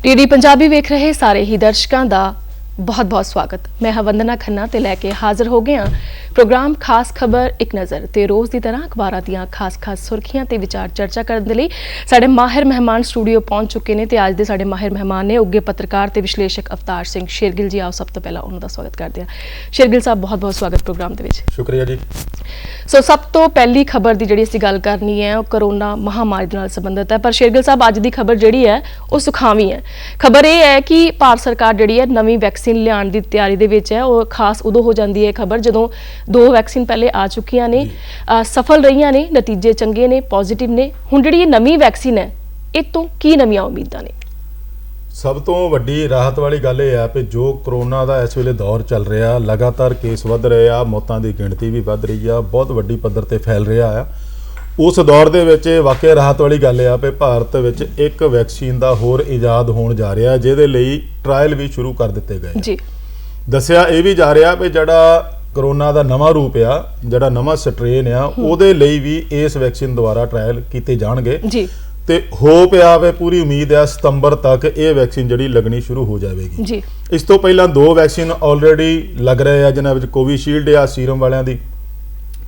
DD Punjabi ਵੇਖ ਰਹੇ ਸਾਰੇ ਹੀ ਦਰਸ਼ਕਾਂ ਦਾ बहुत बहुत स्वागत। मैं हाँ वंदना खन्ना ते लैके हाजिर हो गए प्रोग्राम खास खबर एक नज़र ते रोज़ की तरह अखबारां दीयां खास खास सुर्खियां ते विचार चर्चा करने दे लई साडे माहिर मेहमान स्टूडियो पहुंच चुके ने ते अज दे साडे माहिर मेहमान ने उगे पत्रकार ते विश्लेषक अवतार सिंह शेरगिल जी। आओ सब तो पहला उन्हां दा स्वागत करते हैं। शेरगिल साहब बहुत बहुत स्वागत प्रोग्राम दे विच। शुक्रिया जी। सो सब तो पहली खबर की जिहड़ी असीं गल करनी है वो कोरोना महामारी दे नाल संबंधित है, पर शेरगिल साहब अज दी खबर जिहड़ी है वो सुखावी है। खबर यह है कि भारत सरकार जिहड़ी है नवीं वैक्सीन लियाउण दी तैयारी दे विच है। और खास उदों हो जाती है खबर जदों 2 वैक्सीन पहले आ चुकियां ने, सफल रही ने, नतीजे चंगे ने, पॉजिटिव ने। हुण जिहड़ी नवीं वैक्सीन है इस तों की नवीआं उम्मीदां ने? सब तो वड्डी राहत वाली गल यह है कि जो कोरोना का इस वेले दौर चल रहा, लगातार केस वध रहे आ, मौतों की गिणती भी वध रही आ, बहुत वड्डी पद्धर ते फैल रहा है। उस दौर दे विच वाकई राहत वाली गल है कि भारत विच एक वैक्सीन का होर ईजाद होण जा रहा, जिहदे लई ट्रायल भी शुरू कर दिते गए जी। दस्सिया यह भी जा रहा भी जिहड़ा कोरोना का नवा रूप आ, जिहड़ा नवा स्ट्रेन आ, उहदे लई भी इस वैक्सीन द्वारा ट्रायल किए जाणगे जी। ते होप आ वे पूरी उम्मीद है सितंबर तक ये वैक्सीन जिहड़ी लगनी शुरू हो जाएगी जी। इस तो पहला 2 वैक्सीन ऑलरेडी लग रहे हैं, जिन्हां विच कोविशील्ड आ सीरम वालियां दी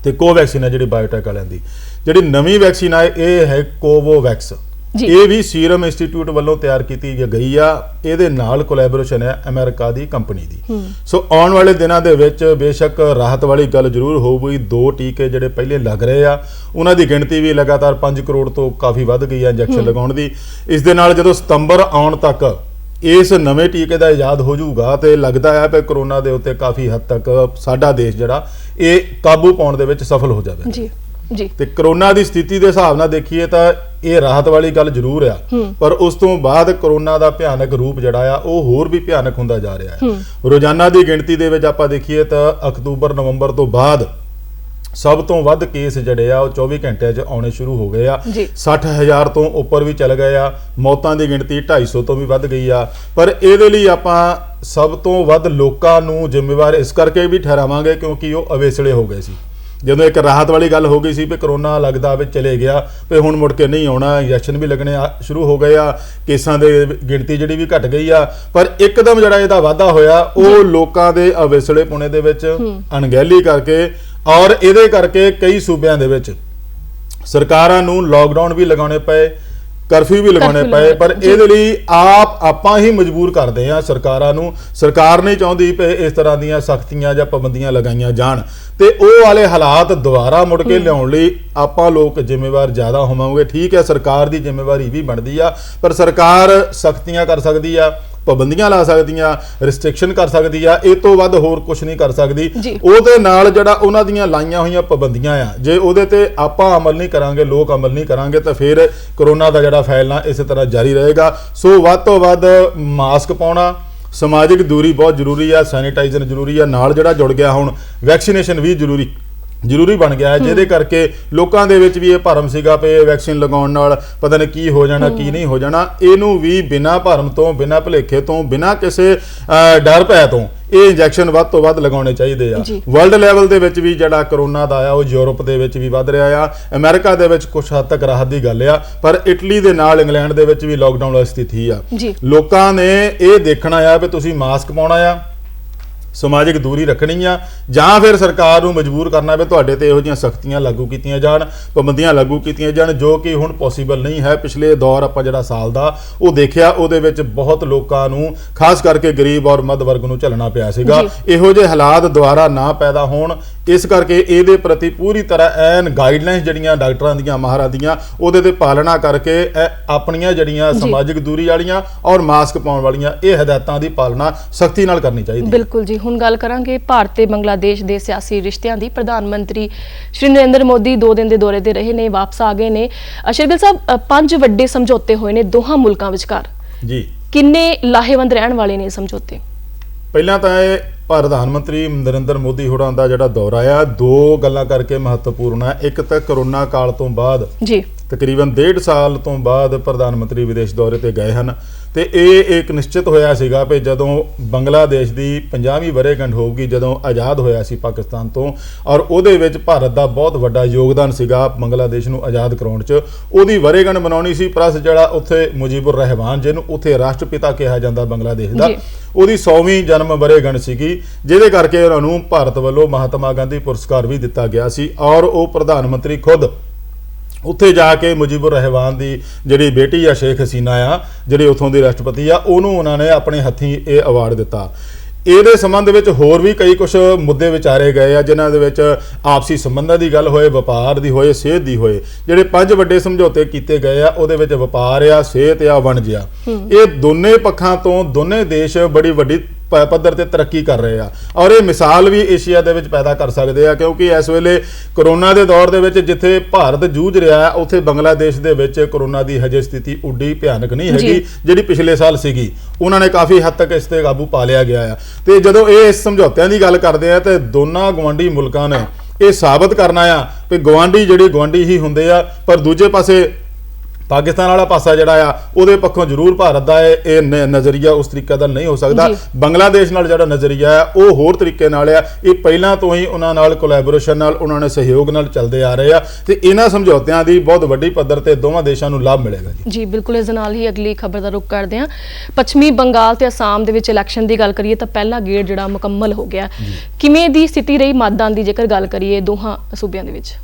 ते कोवैक्सीन है जिहड़ी बायोटेक वालियां दी। जिहड़ी नवीं वैक्सीन है ये है कोवोवैक्स, ये भी सीरम इंस्टीट्यूट वालों तैयार की गई आ। इहदे नाल कोलैबोरेशन है अमेरिका की कंपनी की। सो आने वाले दिनों के विच बेशक राहत वाली गल जरूर होगी। 2 टीके जिहड़े पहले लग रहे आ उन्हां दी गिणती भी लगातार 5 करोड़ तो काफ़ी वध गई है इंजैक्शन लगाउण दी। इस दे नाल जदों सितंबर आउण तक इस नवे टीके का इजाद हो जाऊगा तो लगता है कि कोरोना के उत्ते काफ़ी हद तक साडा देश जिहड़ा ये काबू पाउण दे विच सफल हो जाएगा जी जी। ते कोरोना की स्थिति के हिसाब नाल देखिए तो ये राहत वाली गल जरूर आ, पर उस तो बाद कोरोना का भयानक रूप जिहड़ा आ वो होर भी भयानक हुंदा जा रहा है। रोजाना की गिणती दे विच आपां देखिए तो अक्तूबर नवंबर तो बाद सब तो वध केस जिहड़े आ 24 घंटे च आने शुरू हो गए आ। 60,000 तो उपर भी चल गए आ। मौतों की गिणती 250 तो भी वध गई आ। पर इहदे लई आपां सब तो वध लोकां नूं जिम्मेवार इस करके भी ठहरावांगे क्योंकि वो अवेसले हो गए सी। ਜਦੋਂ एक राहत वाली गल हो गई सी भी कोरोना लगता भी चले गया भी हुण मुड़ के नहीं आना, इंजैक्शन भी लगने शुरू हो गए आ, केसां दे गिणती जिहड़ी भी घट गई आ। पर एकदम जिहड़ा इहदा वाधा होया वो लोकां दे अवेसले पुणे दे विच अणगहली करके और इहदे करके कई सूबिਆਂ दे विच सरकारां नूं लॉकडाउन भी लगाने पए, करफ्यू भी लगाने पए। पर इहदे लई आपां ही मजबूर करदे आ सरकारां नूं। सरकार नहीं चाहुंदी कि इस तरह दीयां सख्तियां जां पाबंदियां लगाईयां जाण ते ਉਹ वाले हालात दोबारा मुड़ के लियाउण लई आपां लोग जिम्मेवार ज़्यादा होवांगे। ठीक है सरकार की जिम्मेवारी भी बनती आ, पर सरकार सख्तियां कर सकती आ, पाबंदियां ला सकती, रिस्ट्रिक्शन कर सकती है, इस तो वध होर कुछ नहीं कर सकती। ਉਹਦੇ ਨਾਲ ਜਿਹੜਾ ਉਹਨਾਂ ਦੀਆਂ ਲਾਈਆਂ ਹੋਈਆਂ ਪਾਬੰਦੀਆਂ ਆ ਜੇ ਉਹਦੇ ਤੇ ਆਪਾਂ ਅਮਲ ਨਹੀਂ ਕਰਾਂਗੇ, ਲੋਕ ਅਮਲ ਨਹੀਂ ਕਰਾਂਗੇ ਤਾਂ ਫਿਰ ਕੋਰੋਨਾ ਦਾ ਜਿਹੜਾ ਫੈਲਣਾ ਇਸੇ ਤਰ੍ਹਾਂ ਜਾਰੀ ਰਹੇਗਾ। ਸੋ ਵੱਧ ਤੋਂ ਵੱਧ ਮਾਸਕ ਪਾਉਣਾ, समाजिक दूरी बहुत जरूरी है, सैनिटाइजर जरूरी है, नाल जिहड़ा जुड़ गया हुण वैक्सीनेशन भी जरूरी बन गया है, जिहदे करके लोकां दे विच भी ये भरम सीगा कि वैक्सीन लगाउण नाल पता नहीं की हो जाना की नहीं हो जाना। इहनूं भी बिना भरम तो, बिना भुलेखे तो, बिना किसी डर भै तो ये इंजैक्शन वध तो वध लगाने चाहिए आ। वर्ल्ड लैवल दे विच भी जिहड़ा कोरोना दा आ वो यूरोप दे विच भी वध रहा आ, अमेरिका दे विच कुछ हद तक राहत की गल आ, पर इटली दे नाल इंग्लैंड दे विच भी लॉकडाउन वाली स्थिति आ। लोकां ने ये देखना आ भी तुसीं मास्क पाउणा आ, समाजिक दूरी रखनी आ, जां फिर सरकार नूं मजबूर करना भी तुहाडे ते इहो जिहियां सख्तियां लागू कीतियां जाण, पाबंदियां लागू कीतियां जाण, जो कि हुण पॉसीबल नहीं है। पिछले दौर आपां जिहड़ा साल दा वो देखिया उहदे विच बहुत लोकां नूं खास करके गरीब और मध वर्ग नूं झलना पिया सीगा। इहो जिहे हालात दुबारा ना पैदा होण इस करके इहदे प्रति पूरी तरह एन गाइडलाइनस जिहड़ियां डॉक्टरां दीयां माहरां दीयां उहदे ते पालना करके अपणियां जिहड़ियां समाजिक दूरी वालियां और मास्क पाउण वालियां ये हदायतां दी पालना सख्ती नाल करनी चाहिदी। बिल्कुल जी। हुण गल करांगे भारत ते बांग्लादेश दे सियासी रिश्तियां दी। प्रधानमंत्री श्री नरेंद्र मोदी 2 दिन दे दौरे ते रहे ने, वापस आ गए ने। शेरगिल साहब 5 वड्डे समझौते होए ने दोहां मुल्कां विचकार जी, किन्ने लाहेवंद रहण वाले ने समझौते? पहला तो प्रधानमंत्री नरेंद्र मोदी होरां दा जिहड़ा दौरा आ 2 गल्लां करके महत्वपूर्ण है। एक तो कोरोना काल तो बाद जी तकरीबन 1.5 साल तो बाद प्रधानमंत्री विदेश दौरे ते गए हैं ਤੇ ਇਹ ਇੱਕ ਨਿਸ਼ਚਿਤ ਹੋਇਆ ਸੀਗਾ ਕਿ ਜਦੋਂ ਬੰਗਲਾਦੇਸ਼ ਦੀ 50ਵੀਂ ਵਰ੍ਹੇਗੰਢ ਹੋਊਗੀ, ਜਦੋਂ ਆਜ਼ਾਦ ਹੋਇਆ ਸੀ ਪਾਕਿਸਤਾਨ ਤੋਂ, ਔਰ ਉਹਦੇ ਵਿੱਚ ਭਾਰਤ ਦਾ ਬਹੁਤ ਵੱਡਾ ਯੋਗਦਾਨ ਸੀਗਾ ਬੰਗਲਾਦੇਸ਼ ਨੂੰ ਆਜ਼ਾਦ ਕਰਾਉਣ 'ਚ, ਉਹਦੀ ਵਰ੍ਹੇਗੰਢ ਮਨਾਉਣੀ ਸੀ। ਪਲੱਸ ਜਿਹੜਾ ਉੱਥੇ ਮੁਜੀਬੁਰ ਰਹਿਮਾਨ, ਜਿਹਨੂੰ ਉੱਥੇ ਰਾਸ਼ਟਰਪਿਤਾ ਕਿਹਾ ਜਾਂਦਾ ਬੰਗਲਾਦੇਸ਼ ਦਾ, ਉਹਦੀ 100ਵੀਂ ਜਨਮ ਵਰ੍ਹੇਗੰਢ ਸੀਗੀ, ਜਿਹਦੇ ਕਰਕੇ ਉਹਨਾਂ ਨੂੰ ਭਾਰਤ ਵੱਲੋਂ ਮਹਾਤਮਾ ਗਾਂਧੀ ਪੁਰਸਕਾਰ ਵੀ ਦਿੱਤਾ ਗਿਆ ਸੀ। ਔਰ ਉਹ ਪ੍ਰਧਾਨ ਮੰਤਰੀ ਖੁਦ ਉੱਥੇ ਜਾ ਕੇ ਮੁਜੀਬੁਰ ਰਹਿਮਾਨ ਦੀ ਜਿਹੜੀ ਬੇਟੀ ਆ ਸ਼ੇਖ ਹਸੀਨਾ ਆ, ਜਿਹੜੀ ਉੱਥੋਂ ਦੀ ਰਾਸ਼ਟਰਪਤੀ ਆ, ਉਹਨੂੰ ਉਹਨਾਂ ਨੇ ਆਪਣੇ ਹੱਥੀਂ ਇਹ ਅਵਾਰਡ ਦਿੱਤਾ। ਇਹਦੇ ਸੰਬੰਧ ਵਿੱਚ ਹੋਰ ਵੀ ਕਈ ਕੁਝ ਮੁੱਦੇ ਵਿਚਾਰੇ ਗਏ ਆ, ਜਿਨ੍ਹਾਂ ਦੇ ਵਿੱਚ ਆਪਸੀ ਸੰਬੰਧਾਂ ਦੀ ਗੱਲ ਹੋਏ, ਵਪਾਰ ਦੀ ਹੋਏ, ਸਿਹਤ ਦੀ ਹੋਏ। ਜਿਹੜੇ 5 ਵੱਡੇ ਸਮਝੌਤੇ ਕੀਤੇ ਗਏ ਆ, ਉਹਦੇ ਵਿੱਚ ਵਪਾਰ ਆ, ਸਿਹਤ ਆ, ਵਣਜ ਆ, ਇਹ ਦੋਨੇ ਪੱਖਾਂ ਤੋਂ ਦੋਨੇ ਦੇਸ਼ ਬੜੀ ਵੱਡੀ ਪੱਧਰ ਤੇ ਤਰੱਕੀ ਕਰ ਰਹੇ ਆ। ਔਰ ਇਹ ਮਿਸਾਲ ਵੀ ਏਸ਼ੀਆ ਦੇ ਵਿੱਚ ਪੈਦਾ ਕਰ ਸਕਦੇ ਆ, ਕਿਉਂਕਿ ਇਸ ਵੇਲੇ ਕਰੋਨਾ ਦੇ ਦੌਰ ਦੇ ਵਿੱਚ ਜਿੱਥੇ ਭਾਰਤ ਜੂਝ ਰਿਹਾ ਹੈ, ਉੱਥੇ ਬੰਗਲਾਦੇਸ਼ ਦੇ ਵਿੱਚ ਕਰੋਨਾ ਦੀ ਹਜੇ ਸਥਿਤੀ ਉੱਡੀ ਭਿਆਨਕ ਨਹੀਂ ਹੈਗੀ ਜਿਹੜੀ ਪਿਛਲੇ ਸਾਲ ਸੀਗੀ। ਉਹਨਾਂ ਨੇ ਕਾਫੀ ਹੱਦ ਤੱਕ ਇਸ ਤੇ ਕਾਬੂ ਪਾ ਲਿਆ ਗਿਆ ਆ। ਤੇ ਜਦੋਂ ਇਹ ਇਸ ਸਮਝੌਤਿਆਂ ਦੀ ਗੱਲ ਕਰਦੇ ਆ, ਤੇ ਦੋਨਾਂ ਗਵਾਂਢੀ ਮੁਲਕਾਂ ਨੇ ਇਹ ਸਾਬਤ ਕਰਨਾ ਆ ਕਿ ਗਵਾਂਢੀ ਜਿਹੜੇ ਗਵਾਂਢੀ ਹੀ ਹੁੰਦੇ ਆ, ਪਰ ਦੂਜੇ ਪਾਸੇ ਪਾਕਿਸਤਾਨ ਵਾਲਾ ਪਾਸਾ ਜਿਹੜਾ ਆ, ਉਹਦੇ ਪੱਖੋਂ ਜ਼ਰੂਰ ਭਾਰਤ ਦਾ ਇਹ ਨਜ਼ਰੀਆ ਉਸ ਤਰੀਕੇ ਦਾ ਨਹੀਂ ਹੋ ਸਕਦਾ। ਬੰਗਲਾਦੇਸ਼ ਨਾਲ ਜਿਹੜਾ ਨਜ਼ਰੀਆ ਆ, ਉਹ ਹੋਰ ਤਰੀਕੇ ਨਾਲ ਆ। ਇਹ ਪਹਿਲਾਂ ਤੋਂ ਹੀ ਉਹਨਾਂ ਨਾਲ ਕੋਲੈਬੋਰੇਸ਼ਨ ਨਾਲ, ਉਹਨਾਂ ਨੇ ਸਹਿਯੋਗ ਨਾਲ ਚੱਲਦੇ ਆ ਰਹੇ ਆ, ਤੇ ਇਹਨਾਂ ਸਮਝੌਤਿਆਂ ਦੀ ਬਹੁਤ ਵੱਡੀ ਪੱਧਰ ਤੇ ਦੋਵਾਂ ਦੇਸ਼ਾਂ ਨੂੰ ਲਾਭ ਮਿਲੇਗਾ ਜੀ। ਬਿਲਕੁਲ, ਇਸ ਨਾਲ ਹੀ ਅਗਲੀ ਖਬਰ ਦਾ ਰੁਖ ਕਰਦੇ ਹਾਂ। ਪੱਛਮੀ ਬੰਗਾਲ ਤੇ ਅਸਾਮ ਦੇ ਵਿੱਚ ਇਲੈਕਸ਼ਨ ਦੀ ਗੱਲ ਕਰੀਏ ਤਾਂ ਪਹਿਲਾ ਗੇੜ ਜਿਹੜਾ ਮੁਕੰਮਲ ਹੋ ਗਿਆ। ਕਿਵੇਂ ਦੀ ਸਥਿਤੀ ਰਹੀ ਮਤਦਾਨ ਦੀ ਜੇਕਰ ਗੱਲ ਕਰੀਏ ਦੋਹਾਂ ਸੂਬਿਆਂ ਦੇ ਵਿੱਚ?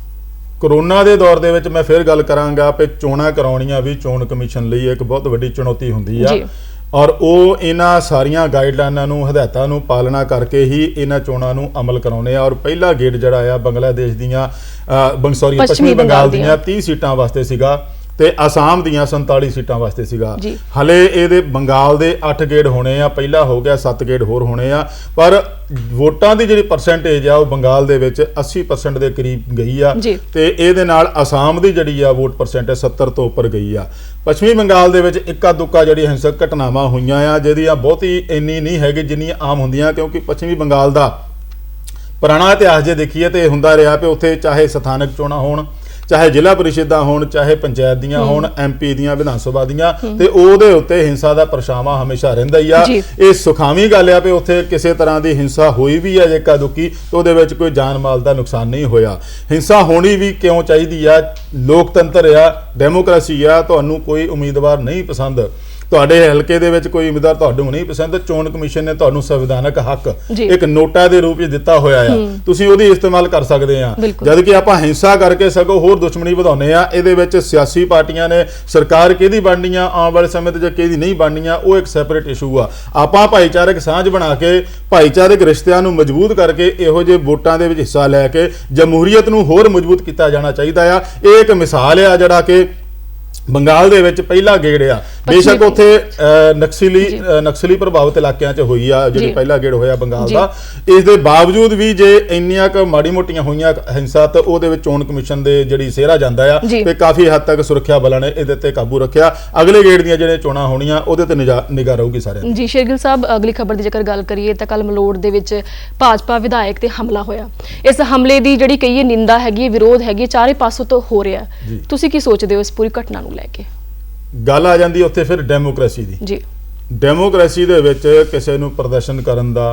ਕਰੋਨਾ ਦੇ ਦੌਰ ਦੇ ਵਿੱਚ ਮੈਂ ਫਿਰ ਗੱਲ ਕਰਾਂਗਾ ਕਿ ਚੋਣਾਂ ਕਰਾਉਣੀਆਂ ਵੀ ਚੋਣ ਕਮਿਸ਼ਨ ਲਈ ਇੱਕ ਬਹੁਤ ਵੱਡੀ ਚੁਣੌਤੀ ਹੁੰਦੀ ਆ, ਔਰ ਉਹ ਇਹਨਾਂ ਸਾਰੀਆਂ ਗਾਈਡਲਾਈਨਾਂ ਨੂੰ, ਹਦਾਇਤਾਂ ਨੂੰ ਪਾਲਣਾ ਕਰਕੇ ਹੀ ਇਹਨਾਂ ਚੋਣਾਂ ਨੂੰ ਅਮਲ ਕਰਾਉਣੇ ਆ। ਔਰ ਪਹਿਲਾ ਗੇੜ ਜਿਹੜਾ ਆ ਬੰਗਲਾਦੇਸ਼ ਦੀਆਂ ਪੱਛਮੀ ਬੰਗਾਲ ਦੀਆਂ 30 ਸੀਟਾਂ ਵਾਸਤੇ ਸੀਗਾ, ਤੇ ਆਸਾਮ ਦੀਆਂ 47 ਸੀਟਾਂ ਵਾਸਤੇ ਸੀਗਾ। ਹਲੇ ਇਹਦੇ ਬੰਗਾਲ ਦੇ 8 ਗੇੜ ਹੋਣੇ ਆ, ਪਹਿਲਾ ਹੋ ਗਿਆ, 7 ਗੇੜ ਹੋਰ ਹੋਣੇ ਆ। ਪਰ ਵੋਟਾਂ ਦੀ ਜਿਹੜੀ ਪਰਸੈਂਟੇਜ ਆ, ਉਹ ਬੰਗਾਲ ਦੇ ਵਿੱਚ 80% ਦੇ ਕਰੀਬ ਗਈ ਆ, ਤੇ ਇਹਦੇ ਨਾਲ ਆਸਾਮ ਦੀ ਜਿਹੜੀ ਆ ਵੋਟ ਪਰਸੈਂਟੇਜ 70 ਤੋਂ ਉੱਪਰ ਗਈ ਆ। ਪੱਛਮੀ ਬੰਗਾਲ ਦੇ ਵਿੱਚ ਇੱਕਾ ਦੁੱਕਾ ਜਿਹੜੀ ਹਿੰਸਕ ਘਟਨਾਵਾਂ ਹੋਈਆਂ ਆ, ਜਿਹਦੀਆਂ ਬਹੁਤੀ ਇੰਨੀ ਨਹੀਂ ਹੈਗੀ ਜਿੰਨੀਆਂ ਆਮ ਹੁੰਦੀਆਂ, ਕਿਉਂਕਿ ਪੱਛਮੀ ਬੰਗਾਲ ਦਾ ਪੁਰਾਣਾ ਇਤਿਹਾਸ ਜੇ ਦੇਖੀਏ ਤੇ ਹੁੰਦਾ ਰਿਹਾ ਕਿ ਉੱਥੇ ਚਾਹੇ ਸਥਾਨਕ ਚੋਣਾਂ ਹੋਣ, ਚਾਹੇ ਜ਼ਿਲ੍ਹਾ ਪਰਿਸ਼ਦਾਂ ਹੋਣ, ਚਾਹੇ ਪੰਚਾਇਤ ਦੀਆਂ ਹੋਣ, MP ਦੀਆਂ, ਵਿਧਾਨ ਸਭਾ ਦੀਆਂ, ਤੇ ਉਹਦੇ ਉੱਤੇ ਹਿੰਸਾ ਦਾ ਪਰਛਾਵਾਂ ਹਮੇਸ਼ਾ ਰਹਿੰਦਾ ਹੀ ਆ। ਇਹ ਸੁਖਾਵੀਂ ਗੱਲ ਆ ਕਿ ਉੱਥੇ ਕਿਸੇ ਤਰ੍ਹਾਂ ਦੀ ਹਿੰਸਾ ਹੋਈ ਵੀ ਆ ਇੱਕਾ ਦੁੱਕੀ, ਉਹਦੇ ਵਿੱਚ ਕੋਈ ਜਾਨ ਮਾਲ ਦਾ ਨੁਕਸਾਨ ਨਹੀਂ ਹੋਇਆ। ਹਿੰਸਾ ਹੋਣੀ ਵੀ ਕਿਉਂ ਚਾਹੀਦੀ ਆ? ਲੋਕਤੰਤਰ ਆ, ਡੈਮੋਕ੍ਰੇਸੀ ਆ। ਤੁਹਾਨੂੰ ਕੋਈ ਉਮੀਦਵਾਰ ਨਹੀਂ ਪਸੰਦ, ਤੁਹਾਡੇ ਹਲਕੇ ਦੇ ਵਿੱਚ ਕੋਈ ਉਮੀਦਵਾਰ ਤੁਹਾਨੂੰ ਨਹੀਂ ਪਸੰਦ, ਚੋਣ ਕਮਿਸ਼ਨ ਨੇ ਤੁਹਾਨੂੰ ਸੰਵਿਧਾਨਕ ਹੱਕ ਇੱਕ ਨੋਟਾ ਦੇ ਰੂਪ ਵਿੱਚ ਦਿੱਤਾ ਹੋਇਆ ਆ, ਤੁਸੀਂ ਉਹਦੀ ਇਸਤੇਮਾਲ ਕਰ ਸਕਦੇ ਆ। ਜਦ ਕਿ ਆਪਾਂ ਹਿੰਸਾ ਕਰਕੇ ਸਗੋਂ ਹੋਰ ਦੁਸ਼ਮਣੀ ਵਧਾਉਂਦੇ ਆ। ਇਹਦੇ ਵਿੱਚ ਸਿਆਸੀ ਪਾਰਟੀਆਂ ਨੇ, ਸਰਕਾਰ ਕਿਹਦੀ ਬਣਨੀ ਆ ਆਉਣ ਵਾਲੇ ਸਮੇਂ ਤੇ ਜਾਂ ਕਿਹਦੀ ਨਹੀਂ ਬਣਨੀ ਆ, ਉਹ ਇੱਕ ਸੈਪਰੇਟ ਇਸ਼ੂ ਆ। ਆਪਾਂ ਭਾਈਚਾਰਕ ਸਾਂਝ ਬਣਾ ਕੇ, ਭਾਈਚਾਰਕ ਰਿਸ਼ਤਿਆਂ ਨੂੰ ਮਜ਼ਬੂਤ ਕਰਕੇ, ਇਹੋ ਜਿਹੇ ਵੋਟਾਂ ਦੇ ਵਿੱਚ ਹਿੱਸਾ ਲੈ ਕੇ ਜਮਹੂਰੀਅਤ ਨੂੰ ਹੋਰ ਮਜ਼ਬੂਤ ਕੀਤਾ ਜਾਣਾ ਚਾਹੀਦਾ ਆ। ਇਹ ਇੱਕ ਮਿਸਾਲ ਆ ਜਿਹੜਾ ਕਿ ਬੰਗਾਲ ਦੇ ਵਿੱਚ ਪਹਿਲਾ ਗੇੜ ਆ। ਬੇਸ਼ੱਕ ਉੱਥੇ ਨਕਸਲੀ ਪ੍ਰਭਾਵਿਤ ਇਲਾਕਿਆਂ 'ਚ ਹੋਈ ਆ ਜਿਹੜੀ ਪਹਿਲਾ ਗੇੜ ਹੋਇਆ ਬੰਗਾਲ ਦਾ, ਇਸ ਦੇ ਬਾਵਜੂਦ ਵੀ ਜੇ ਇੰਨੀਆਂ ਕੁ ਮਾੜੀ ਮੋਟੀਆਂ ਹੋਈਆਂ ਹਿੰਸਾ, ਤਾਂ ਉਹਦੇ ਵਿੱਚ ਚੋਣ ਕਮਿਸ਼ਨ ਦੇ ਜਿਹੜੀ ਸਿਹਰਾ ਜਾਂਦਾ ਆ, ਤੇ ਕਾਫੀ ਹੱਦ ਤੱਕ ਸੁਰੱਖਿਆ ਬਲਾਂ ਨੇ ਇਹਦੇ ਤੇ ਕਾਬੂ ਰੱਖਿਆ। ਅਗਲੇ ਗੇੜ ਦੀਆਂ ਜਿਹੜੇ ਚੋਣਾਂ ਹੋਣੀਆਂ, ਉਹਦੇ ਤੇ ਨਿਗਾਹ ਰਹੂਗੀ ਸਾਰਿਆਂ ਦੀ। ਸ਼ੇਰਗਿੱਲ ਸਾਹਿਬ, ਅਗਲੀ ਖਬਰ ਦੀ ਜੇਕਰ ਗੱਲ ਕਰੀਏ ਤਾਂ ਕੱਲ ਮਲੋਟ ਦੇ ਵਿੱਚ ਭਾਜਪਾ ਵਿਧਾਇਕ ਤੇ ਹਮਲਾ ਹੋਇਆ। ਇਸ ਹਮਲੇ ਦੀ ਜਿਹੜੀ ਕਹੀਏ ਨਿੰਦਾ ਹੈਗੀ, ਵਿਰੋਧ ਹੈਗੀ, ਚਾਰੇ ਪਾਸੋਂ ਤੋਂ ਹੋ ਰਿਹਾ। ਤੁਸੀਂ ਕੀ ਸੋਚਦੇ ਹੋ ਇਸ ਪੂਰੀ ਘਟਨਾ ਨੂੰ ਲੈ ਕੇ? ਗੱਲ ਆ ਜਾਂਦੀ ਉੱਥੇ ਫਿਰ ਡੈਮੋਕ੍ਰੇਸੀ ਦੀ। ਡੈਮੋਕ੍ਰੇਸੀ ਦੇ ਵਿੱਚ ਕਿਸੇ ਨੂੰ ਪ੍ਰਦਰਸ਼ਨ ਕਰਨ ਦਾ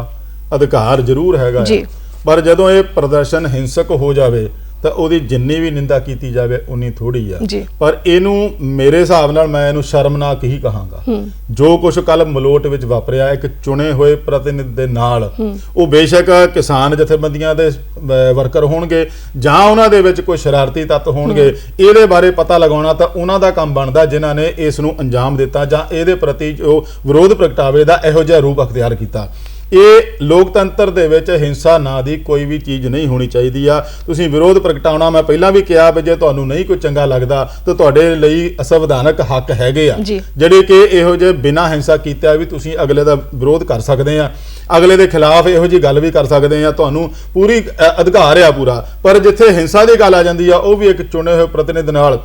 ਅਧਿਕਾਰ ਜ਼ਰੂਰ ਹੈਗਾ, ਪਰ ਜਦੋਂ ਇਹ ਪ੍ਰਦਰਸ਼ਨ ਹਿੰਸਕ ਹੋ ਜਾਵੇ ਤਾਂ ਉਹਦੀ ਜਿੰਨੀ ਵੀ ਨਿੰਦਾ ਕੀਤੀ ਜਾਵੇ ਉਨੀ ਥੋੜੀ ਆ। ਪਰ ਇਹਨੂੰ ਮੇਰੇ ਹਿਸਾਬ ਨਾਲ ਮੈਂ ਇਹਨੂੰ ਸ਼ਰਮਨਾਕ ਹੀ ਕਹਾਂਗਾ। ਜੋ ਕੁਝ ਕੱਲ ਮਲੋਟ ਵਿੱਚ ਵਾਪਰਿਆ ਇੱਕ ਚੁਣੇ ਹੋਏ ਪ੍ਰਤੀਨਿਧ ਦੇ ਨਾਲ, ਉਹ ਬੇਸ਼ੱਕ ਕਿਸਾਨ ਜਥੇਬੰਦੀਆਂ ਦੇ ਵਰਕਰ ਹੋਣਗੇ ਜਾਂ ਉਹਨਾਂ ਦੇ ਵਿੱਚ ਕੋਈ ਸ਼ਰਾਰਤੀ ਤੱਤ ਹੋਣਗੇ, ਇਹਦੇ ਬਾਰੇ ਪਤਾ ਲਗਾਉਣਾ ਤਾਂ ਉਹਨਾਂ ਦਾ ਕੰਮ ਬਣਦਾ ਜਿਨ੍ਹਾਂ ਨੇ ਇਸ ਨੂੰ ਅੰਜਾਮ ਦਿੱਤਾ ਜਾਂ ਇਹਦੇ ਪ੍ਰਤੀ ਜੋ ਵਿਰੋਧ ਪ੍ਰਗਟਾਵੇ ਦਾ ਇਹੋ ਜਿਹਾ ਰੂਪ ਅਖਤਿਆਰ ਕੀਤਾ। ਇਹ ਲੋਕਤੰਤਰ ਦੇ ਵਿੱਚ ਹਿੰਸਾ ਨਾਂ ਦੀ ਕੋਈ ਵੀ ਚੀਜ਼ ਨਹੀਂ ਹੋਣੀ ਚਾਹੀਦੀ ਆ। ਤੁਸੀਂ ਵਿਰੋਧ ਪ੍ਰਗਟਾਉਣਾ, ਮੈਂ ਪਹਿਲਾਂ ਵੀ ਕਿਹਾ ਵੀ ਜੇ ਤੁਹਾਨੂੰ ਨਹੀਂ ਕੋਈ ਚੰਗਾ ਲੱਗਦਾ ਤਾਂ ਤੁਹਾਡੇ ਲਈ ਸੰਵਿਧਾਨਕ ਹੱਕ ਹੈਗੇ ਆ ਜਿਹੜੇ ਕਿ ਇਹੋ ਜਿਹੇ ਬਿਨਾਂ ਹਿੰਸਾ ਕੀਤਿਆਂ ਵੀ ਤੁਸੀਂ ਅਗਲੇ ਦਾ ਵਿਰੋਧ ਕਰ ਸਕਦੇ ਆ, ਅਗਲੇ ਦੇ ਖਿਲਾਫ ਇਹੋ ਜਿਹੀ ਗੱਲ ਵੀ ਕਰ ਸਕਦੇ ਆ, ਤੁਹਾਨੂੰ ਪੂਰੀ ਅਧਿਕਾਰ ਆ ਪੂਰਾ। ਪਰ ਜਿੱਥੇ ਹਿੰਸਾ ਦੀ ਗੱਲ ਆ ਜਾਂਦੀ ਆ, ਉਹ ਵੀ ਇੱਕ ਚੁਣੇ ਹੋਏ ਪ੍ਰਤੀਨਿਧ ਨਾਲ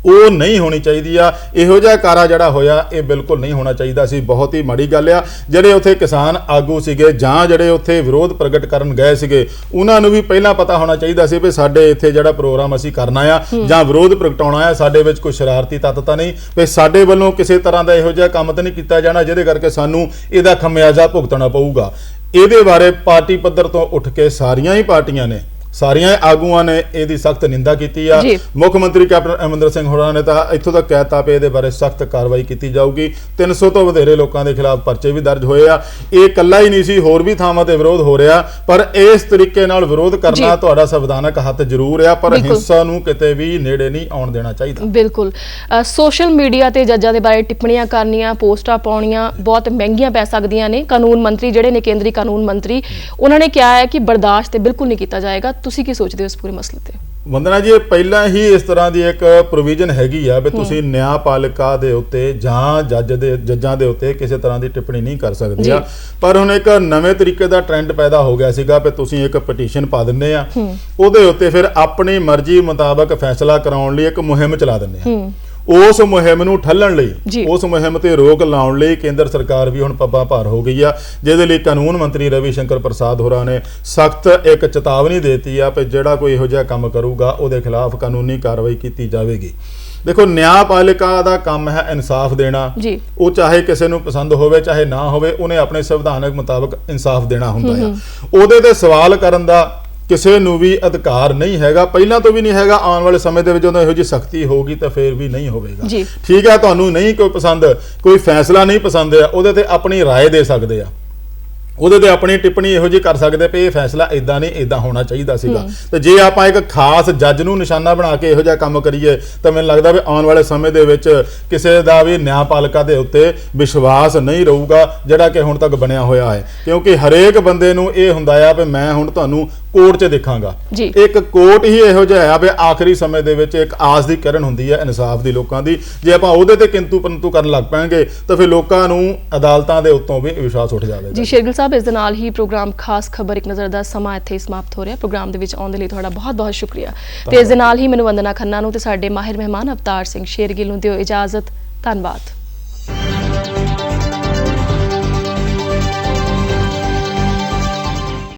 ਉਹ ਨਹੀਂ ਹੋਣੀ ਚਾਹੀਦੀ ਆ। ਇਹੋ ਜਿਹਾ ਕਾਰਾ ਜਿਹੜਾ ਹੋਇਆ ਇਹ ਬਿਲਕੁਲ ਨਹੀਂ ਹੋਣਾ ਚਾਹੀਦਾ ਸੀ। ਬਹੁਤ ਹੀ ਮਾੜੀ ਗੱਲ ਆ। ਜਿਹੜੇ ਉੱਥੇ ਕਿਸਾਨ ਆਗੂ ਸੀਗੇ ਜਾਂ ਜਿਹੜੇ ਉੱਥੇ ਵਿਰੋਧ ਪ੍ਰਗਟ ਕਰਨ ਗਏ ਸੀਗੇ ਉਹਨਾਂ ਨੂੰ ਵੀ ਪਹਿਲਾਂ ਪਤਾ ਹੋਣਾ ਚਾਹੀਦਾ ਸੀ ਵੀ ਸਾਡੇ ਇੱਥੇ ਜਿਹੜਾ ਪ੍ਰੋਗਰਾਮ ਅਸੀਂ ਕਰਨਾ ਆ ਜਾਂ ਵਿਰੋਧ ਪ੍ਰਗਟਾਉਣਾ ਆ, ਸਾਡੇ ਵਿੱਚ ਕੋਈ ਸ਼ਰਾਰਤੀ ਤੱਤ ਤਾਂ ਨਹੀਂ, ਵੀ ਸਾਡੇ ਵੱਲੋਂ ਕਿਸੇ ਤਰ੍ਹਾਂ ਦਾ ਇਹੋ ਜਿਹਾ ਕੰਮ ਤਾਂ ਨਹੀਂ ਕੀਤਾ ਜਾਣਾ ਜਿਹਦੇ ਕਰਕੇ ਸਾਨੂੰ ਇਹਦਾ ਖਮਿਆਜ਼ਾ ਭੁਗਤਣਾ ਪਊਗਾ। ਇਹਦੇ ਬਾਰੇ ਪਾਰਟੀ ਪੱਧਰ ਤੋਂ ਉੱਠ ਕੇ ਸਾਰੀਆਂ ਹੀ ਪਾਰਟੀਆਂ ਨੇ, ਸਾਰੀਆਂ ਆਗੂਆਂ ਨੇ ਇਹਦੀ ਸਖਤ ਨਿੰਦਾ ਕੀਤੀ ਆ। ਮੁੱਖ ਮੰਤਰੀ ਕੈਪਟਨ ਅਮਰਿੰਦਰ ਸਿੰਘ ਹੋਰਾਂ ਨੇ ਤਾਂ ਇੱਥੋਂ ਤੱਕ ਕਹਿਤਾ ਪਏ ਇਹਦੇ ਬਾਰੇ ਸਖਤ ਕਾਰਵਾਈ ਕੀਤੀ ਜਾਊਗੀ। 300 ਤੋਂ ਵਧੇਰੇ ਲੋਕਾਂ ਦੇ ਖਿਲਾਫ ਪਰਚੇ ਵੀ ਦਰਜ ਹੋਏ ਆ। ਇਹ ਇਕੱਲਾ ਹੀ ਨਹੀਂ ਸੀ, ਹੋਰ ਵੀ ਥਾਵਾਂ ਤੇ ਵਿਰੋਧ ਹੋ ਰਿਹਾ, ਪਰ ਇਸ ਤਰੀਕੇ ਨਾਲ ਵਿਰੋਧ ਕਰਨਾ ਤੁਹਾਡਾ ਸੰਵਿਧਾਨਕ ਹੱਕ ਜ਼ਰੂਰ ਆ, ਪਰ ਹਿੰਸਾ ਨੂੰ ਕਿਤੇ ਵੀ ਨੇੜੇ ਨਹੀਂ ਆਉਣ ਦੇਣਾ ਚਾਹੀਦਾ। ਬਿਲਕੁਲ। ਸੋਸ਼ਲ ਮੀਡੀਆ ਤੇ ਜੱਜਾਂ ਦੇ ਬਾਰੇ ਟਿੱਪਣੀਆਂ ਕਰਨੀਆਂ, ਪੋਸਟਾਂ ਪਾਉਣੀਆਂ ਬਹੁਤ ਮਹਿੰਗੀਆਂ ਪੈ ਸਕਦੀਆਂ ਨੇ। ਕਾਨੂੰਨ ਮੰਤਰੀ ਜਿਹੜੇ ਨੇ, ਕੇਂਦਰੀ ਕਾਨੂੰਨ ਮੰਤਰੀ, ਉਹਨਾਂ ਨੇ ਕਿਹਾ ਹੈ ਕਿ ਬਰਦਾਸ਼ਤ ਤੇ ਬਿਲਕੁਲ ਨਹੀਂ ਕੀਤਾ ਜਾਏਗਾ। ਤੁਸੀਂ ਕੀ ਸੋਚਦੇ ਹੋ ਇਸ ਪੂਰੇ ਮਸਲੇ ਤੇ? ਵੰਦਨਾ ਜੀ, ਇਹ ਪਹਿਲਾਂ ਹੀ ਇਸ ਤਰ੍ਹਾਂ ਦੀ ਇੱਕ ਪ੍ਰੋਵੀਜ਼ਨ ਹੈਗੀ ਆ ਵੀ ਤੁਸੀਂ ਨਿਆਂਪਾਲਿਕਾ ਦੇ ਉੱਤੇ ਜਾਂ ਜੱਜਾਂ ਦੇ ਉੱਤੇ ਕਿਸੇ ਤਰ੍ਹਾਂ ਦੀ ਟਿੱਪਣੀ ਨਹੀਂ ਕਰ ਸਕਦੇ ਆ। ਪਰ ਹੁਣ ਇੱਕ ਨਵੇਂ ਤਰੀਕੇ ਦਾ ਟ੍ਰੈਂਡ ਪੈਦਾ ਹੋ ਗਿਆ ਸੀਗਾ ਵੀ ਤੁਸੀਂ ਇੱਕ ਪਟੀਸ਼ਨ ਪਾ ਦਿੰਦੇ ਆ, ਉਹਦੇ ਉੱਤੇ ਫਿਰ ਆਪਣੀ ਮਰਜ਼ੀ ਮੁਤਾਬਕ ਫੈਸਲਾ ਕਰਾਉਣ ਲਈ ਇੱਕ ਮੁਹਿੰਮ ਚਲਾ ਦਿੰਦੇ ਆ। ਉਸ ਮੁਹਿੰਮ ਨੂੰ ਠੱਲਣ ਲਈ, ਉਸ ਮੁਹਿੰਮ ਤੇ ਰੋਕ ਲਾਉਣ ਲਈ ਕੇਂਦਰ ਸਰਕਾਰ ਵੀ ਹੁਣ ਪੱਬਾਂ ਭਾਰ ਹੋ ਗਈ ਆ, ਜਿਹਦੇ ਲਈ ਕਾਨੂੰਨ ਮੰਤਰੀ ਰਵੀ ਸ਼ੰਕਰ ਪ੍ਰਸਾਦ ਹੋਰਾਂ ਨੇ ਸਖਤ ਇੱਕ ਚੇਤਾਵਨੀ ਦਿੱਤੀ ਆ ਕਿ ਜਿਹੜਾ ਕੋਈ ਇਹੋ ਜਿਹਾ ਕੰਮ ਕਰੂਗਾ ਉਹਦੇ ਖਿਲਾਫ ਕਾਨੂੰਨੀ ਕਾਰਵਾਈ ਕੀਤੀ ਜਾਵੇਗੀ। ਦੇਖੋ, ਨਿਆਂਪਾਲਿਕਾ ਦਾ ਕੰਮ ਹੈ ਇਨਸਾਫ ਦੇਣਾ। ਉਹ ਚਾਹੇ ਕਿਸੇ ਨੂੰ ਪਸੰਦ ਹੋਵੇ ਚਾਹੇ ਨਾ ਹੋਵੇ, ਉਹਨੇ ਆਪਣੇ ਸੰਵਿਧਾਨਕ ਮੁਤਾਬਕ ਇਨਸਾਫ ਦੇਣਾ ਹੁੰਦਾ ਆ। ਉਹਦੇ ਤੇ ਸਵਾਲ ਕਰਨ ਦਾ ਕਿਸੇ ਨੂੰ ਵੀ ਅਧਿਕਾਰ ਨਹੀਂ ਹੈਗਾ, ਪਹਿਲਾਂ ਤੋਂ ਵੀ ਨਹੀਂ ਹੈਗਾ, ਆਉਣ ਵਾਲੇ ਸਮੇਂ ਦੇ ਵਿੱਚ ਜਦੋਂ ਇਹੋ ਜਿਹੀ ਸਖਤੀ ਹੋਊਗੀ ਤਾਂ ਫੇਰ ਵੀ ਨਹੀਂ ਹੋਵੇਗਾ। ਠੀਕ ਹੈ, ਤੁਹਾਨੂੰ ਨਹੀਂ ਕੋਈ ਪਸੰਦ, ਕੋਈ ਫੈਸਲਾ ਨਹੀਂ ਪਸੰਦ ਆ, ਉਹਦੇ ਤੇ ਆਪਣੀ ਰਾਏ ਦੇ ਸਕਦੇ ਆ, ਉਹਦੇ ਤੇ ਆਪਣੀ ਟਿੱਪਣੀ ਇਹੋ ਜਿਹੀ ਕਰ ਸਕਦੇ ਪਏ ਇਹ ਫੈਸਲਾ ਇਦਾਂ ਨਹੀਂ, ਇਦਾਂ ਹੋਣਾ ਚਾਹੀਦਾ ਸੀਗਾ। ਤੇ ਜੇ ਆਪਾਂ ਇੱਕ ਖਾਸ ਜੱਜ ਨੂੰ ਨਿਸ਼ਾਨਾ ਬਣਾ ਕੇ ਇਹੋ ਜਿਹਾ ਕੰਮ ਕਰੀਏ ਤਾਂ ਮੈਨੂੰ ਲੱਗਦਾ ਵੀ ਆਉਣ ਵਾਲੇ ਸਮੇਂ ਦੇ ਵਿੱਚ ਕਿਸੇ ਦਾ ਵੀ ਨਿਆਂਪਾਲਿਕਾ ਦੇ ਉੱਤੇ ਵਿਸ਼ਵਾਸ ਨਹੀਂ ਰਹੂਗਾ ਜਿਹੜਾ ਕਿ ਹੁਣ ਤੱਕ ਬਣਿਆ ਹੋਇਆ ਹੈ। ਕਿਉਂਕਿ ਹਰੇਕ ਬੰਦੇ ਨੂੰ ਇਹ ਹੁੰਦਾ ਆ ਵੀ ਮੈਂ ਹੁਣ ਤੁਹਾਨੂੰ ਕੋਰਟ 'ਚ ਦੇਖਾਂਗਾ। ਇੱਕ ਕੋਰਟ ਹੀ ਇਹੋ ਜਿਹਾ ਆ ਵੀ ਆਖਰੀ ਸਮੇਂ ਦੇ ਵਿੱਚ ਇੱਕ ਆਸ ਦੀ ਕਿਰਨ ਹੁੰਦੀ ਹੈ ਇਨਸਾਫ ਦੀ ਲੋਕਾਂ ਦੀ। ਜੇ ਆਪਾਂ ਉਹਦੇ ਤੇ ਕਿੰਤੂ ਪਰੰਤੂ ਕਰਨ ਲੱਗ ਪਾਂਗੇ ਤਾਂ ਫਿਰ ਲੋਕਾਂ ਨੂੰ ਅਦਾਲਤਾਂ ਦੇ ਉੱਤੋਂ ਵੀ ਵਿਸ਼ਵਾਸ ਉੱਠ ਜਾਵੇਗਾ। ਜੀ ਸ਼ੇਰਗਿੱਲ ਸਾਹਿਬ, ਇਸ ਦੇ ਨਾਲ ਹੀ ਪ੍ਰੋਗਰਾਮ ਖਾਸ ਖਬਰ ਇੱਕ ਨਜ਼ਰ ਦਾ ਸਮਾਂ ਇੱਥੇ ਹੀ ਸਮਾਪਤ ਹੋ ਰਿਹਾ। ਪ੍ਰੋਗਰਾਮ ਦੇ ਵਿੱਚ ਆਉਣ ਦੇ ਲਈ ਤੁਹਾਡਾ ਬਹੁਤ ਬਹੁਤ ਸ਼ੁਕਰੀਆ। ਤੇ ਇਸ ਦੇ ਨਾਲ ਹੀ ਮੈਨੂੰ ਵੰਦਨਾ ਖੰਨਾ ਨੂੰ ਤੇ ਸਾਡੇ ਮਾਹਿਰ ਮਹਿਮਾਨ ਅਵਤਾਰ ਸਿੰਘ ਸ਼ੇਰਗਿੱਲ ਨੂੰ ਦਿਓ ਇਜਾਜ਼ਤ। ਧੰਨਵਾਦ।